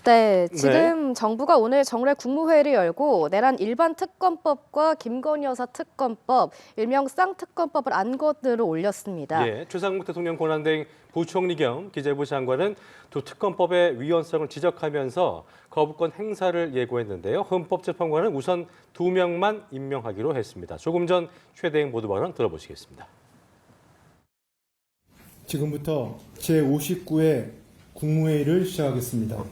네, 지금 네. 정부가 오늘 정례 국무회의를 열고 내란 일반 특검법과 김건희 여사 특검법, 일명 쌍특검법을 안건으로 올렸습니다. 예, 최상목 대통령 권한대행 부총리 겸 기재부 장관은 두 특검법의 위헌성을 지적하면서 거부권 행사를 예고했는데요. 헌법재판관은 우선 2명만 임명하기로 했습니다. 조금 전 최 대행 모두 발언 들어보시겠습니다. 지금부터 제59회 국무회의를 시작하겠습니다.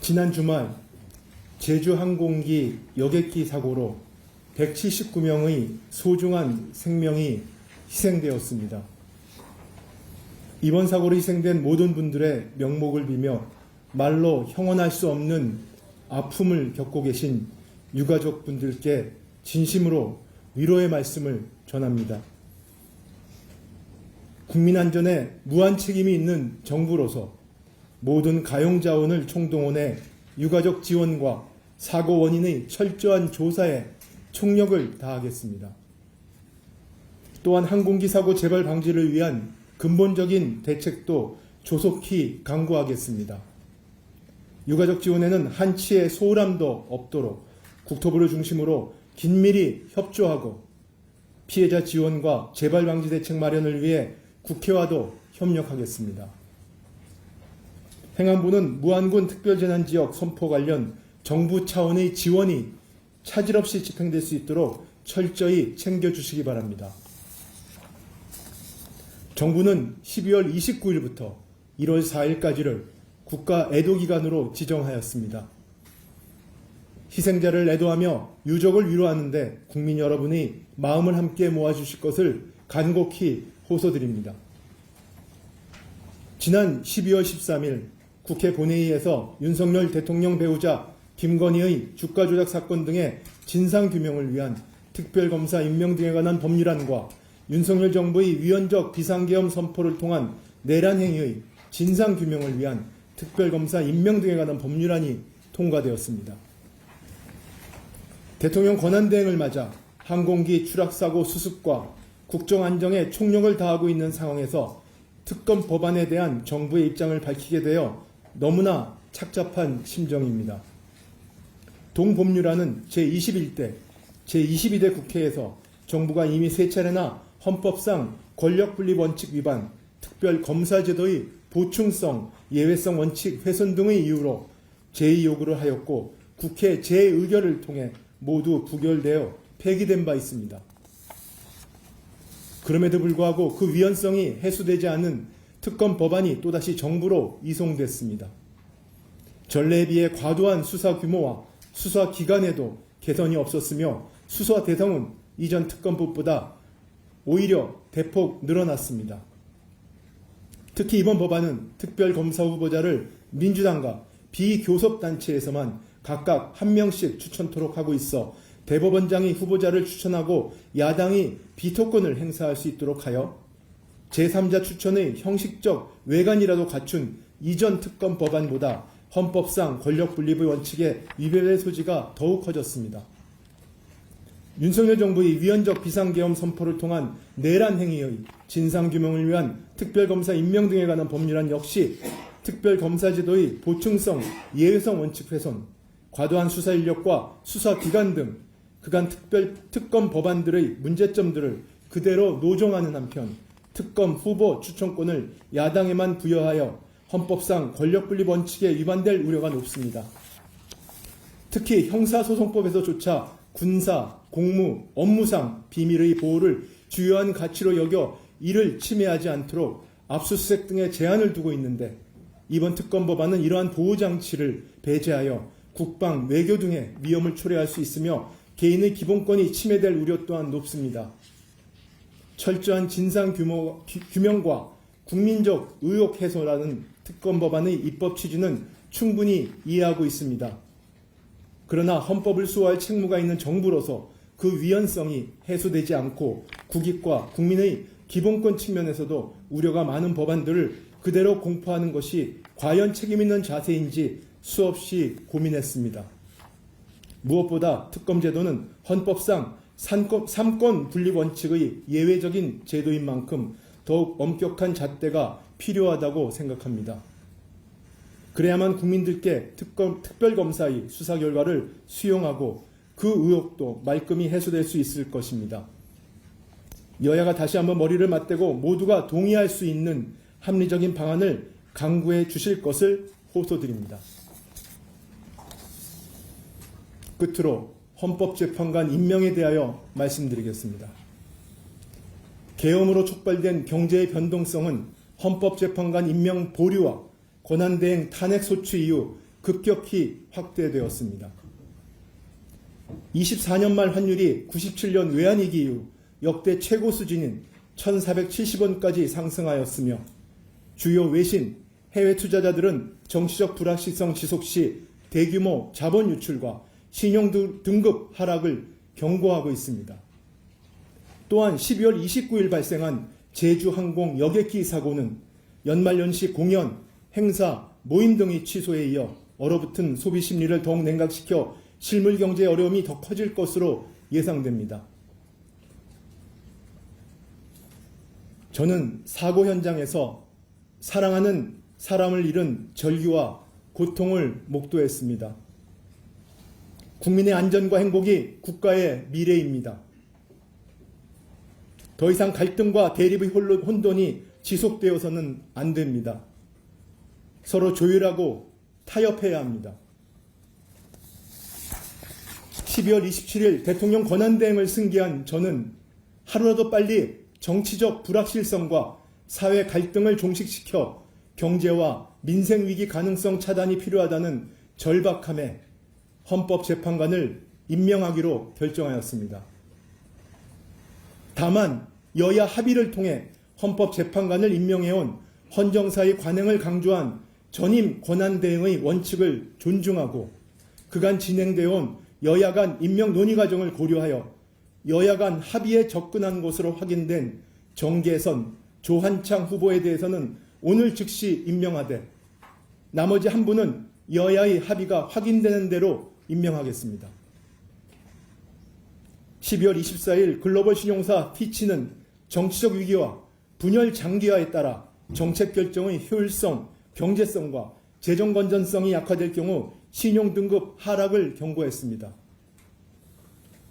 지난 주말 제주 항공기 여객기 사고로 179명의 소중한 생명이 희생되었습니다. 이번 사고로 희생된 모든 분들의 명목을 비며 말로 형언할 수 없는 아픔을 겪고 계신 유가족분들께 진심으로 위로의 말씀을 전합니다. 국민 안전에 무한 책임이 있는 정부로서 모든 가용자원을 총동원해 유가족 지원과 사고 원인의 철저한 조사에 총력을 다하겠습니다. 또한 항공기 사고 재발 방지를 위한 근본적인 대책도 조속히 강구하겠습니다. 유가족 지원에는 한치의 소홀함도 없도록 국토부를 중심으로 긴밀히 협조하고 피해자 지원과 재발 방지 대책 마련을 위해 국회와도 협력하겠습니다. 행안부는 무안군 특별재난지역 선포 관련 정부 차원의 지원이 차질 없이 집행될 수 있도록 철저히 챙겨주시기 바랍니다. 정부는 12월 29일부터 1월 4일까지를 국가 애도기간으로 지정하였습니다. 희생자를 애도하며 유족을 위로하는 데 국민 여러분이 마음을 함께 모아주실 것을 간곡히 호소드립니다. 지난 12월 13일 국회 본회의에서 윤석열 대통령 배우자 김건희의 주가 조작 사건 등의 진상규명을 위한 특별검사 임명 등에 관한 법률안과 윤석열 정부의 위헌적 비상계엄 선포를 통한 내란 행위의 진상규명을 위한 특별검사 임명 등에 관한 법률안이 통과되었습니다. 대통령 권한대행을 맞아 항공기 추락사고 수습과 국정안정에 총력을 다하고 있는 상황에서 특검 법안에 대한 정부의 입장을 밝히게 되어 너무나 착잡한 심정입니다. 동법률안은 제21대, 제22대 국회에서 정부가 이미 3차례나 헌법상 권력분립 원칙 위반, 특별검사제도의 보충성, 예외성 원칙 훼손 등의 이유로 제2요구를 하였고 국회 재의결을 통해 모두 부결되어 폐기된 바 있습니다. 그럼에도 불구하고 그 위헌성이 해소되지 않은 특검 법안이 또다시 정부로 이송됐습니다. 전례에 비해 과도한 수사 규모와 수사 기간에도 개선이 없었으며 수사 대상은 이전 특검법보다 오히려 대폭 늘어났습니다. 특히 이번 법안은 특별검사 후보자를 민주당과 비교섭단체에서만 각각 1명씩 추천토록 하고 있어 대법원장이 후보자를 추천하고 야당이 비토권을 행사할 수 있도록 하여 제3자 추천의 형식적 외관이라도 갖춘 이전 특검 법안보다 헌법상 권력분립의 원칙에 위배될 소지가 더욱 커졌습니다. 윤석열 정부의 위헌적 비상계엄 선포를 통한 내란 행위의 진상규명을 위한 특별검사 임명 등에 관한 법률안 역시 특별검사제도의 보충성, 예외성 원칙 훼손, 과도한 수사 인력과 수사 기간 등 그간 특검 법안들의 문제점들을 그대로 노정하는 한편 특검 후보 추천권을 야당에만 부여하여 헌법상 권력분립 원칙에 위반될 우려가 높습니다. 특히 형사소송법에서조차 군사, 공무, 업무상 비밀의 보호를 주요한 가치로 여겨 이를 침해하지 않도록 압수수색 등의 제한을 두고 있는데 이번 특검 법안은 이러한 보호장치를 배제하여 국방, 외교 등의 위험을 초래할 수 있으며 개인의 기본권이 침해될 우려 또한 높습니다. 철저한 진상규명과 국민적 의혹 해소라는 특검 법안의 입법 취지는 충분히 이해하고 있습니다. 그러나 헌법을 수호할 책무가 있는 정부로서 그 위헌성이 해소되지 않고 국익과 국민의 기본권 측면에서도 우려가 많은 법안들을 그대로 공포하는 것이 과연 책임있는 자세인지 수없이 고민했습니다. 무엇보다 특검제도는 헌법상 삼권 분립 원칙의 예외적인 제도인 만큼 더욱 엄격한 잣대가 필요하다고 생각합니다. 그래야만 국민들께 특별검사의 수사 결과를 수용하고 그 의혹도 말끔히 해소될 수 있을 것입니다. 여야가 다시 한번 머리를 맞대고 모두가 동의할 수 있는 합리적인 방안을 강구해 주실 것을 호소드립니다. 끝으로 헌법재판관 임명에 대하여 말씀드리겠습니다. 계엄으로 촉발된 경제의 변동성은 헌법재판관 임명 보류와 권한대행 탄핵 소추 이후 급격히 확대되었습니다. 24년 말 환율이 97년 외환위기 이후 역대 최고 수준인 1,470원까지 상승하였으며 주요 외신, 해외 투자자들은 정치적 불확실성 지속 시 대규모 자본 유출과 신용 등급 하락을 경고하고 있습니다. 또한 12월 29일 발생한 제주항공 여객기 사고는 연말연시 공연, 행사, 모임 등의 취소에 이어 얼어붙은 소비 심리를 더욱 냉각시켜 실물 경제의 어려움이 더 커질 것으로 예상됩니다. 저는 사고 현장에서 사랑하는 사람을 잃은 절규와 고통을 목도했습니다. 국민의 안전과 행복이 국가의 미래입니다. 더 이상 갈등과 대립의 혼돈이 지속되어서는 안 됩니다. 서로 조율하고 타협해야 합니다. 12월 27일 대통령 권한대행을 승계한 저는 하루라도 빨리 정치적 불확실성과 사회 갈등을 종식시켜 경제와 민생위기 가능성 차단이 필요하다는 절박함에 헌법재판관을 임명하기로 결정하였습니다. 다만 여야 합의를 통해 헌법재판관을 임명해온 헌정사의 관행을 강조한 전임 권한대행의 원칙을 존중하고 그간 진행되어온 여야 간 임명 논의 과정을 고려하여 여야 간 합의에 접근한 것으로 확인된 정계선, 조한창 후보에 대해서는 오늘 즉시 임명하되 나머지 한 분은 여야의 합의가 확인되는 대로 임명하겠습니다. 12월 24일 글로벌 신용사 피치는 정치적 위기와 분열 장기화에 따라 정책 결정의 효율성, 경제성과 재정 건전성이 약화될 경우 신용 등급 하락을 경고했습니다.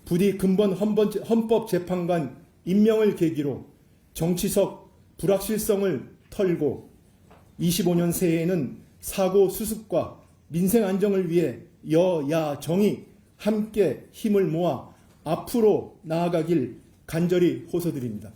부디 근본 헌법재판관 임명을 계기로 정치적 불확실성을 털고 25년 새해에는 사고 수습과 민생 안정을 위해 여야 정이 함께 힘을 모아 앞으로 나아가길 간절히 호소드립니다.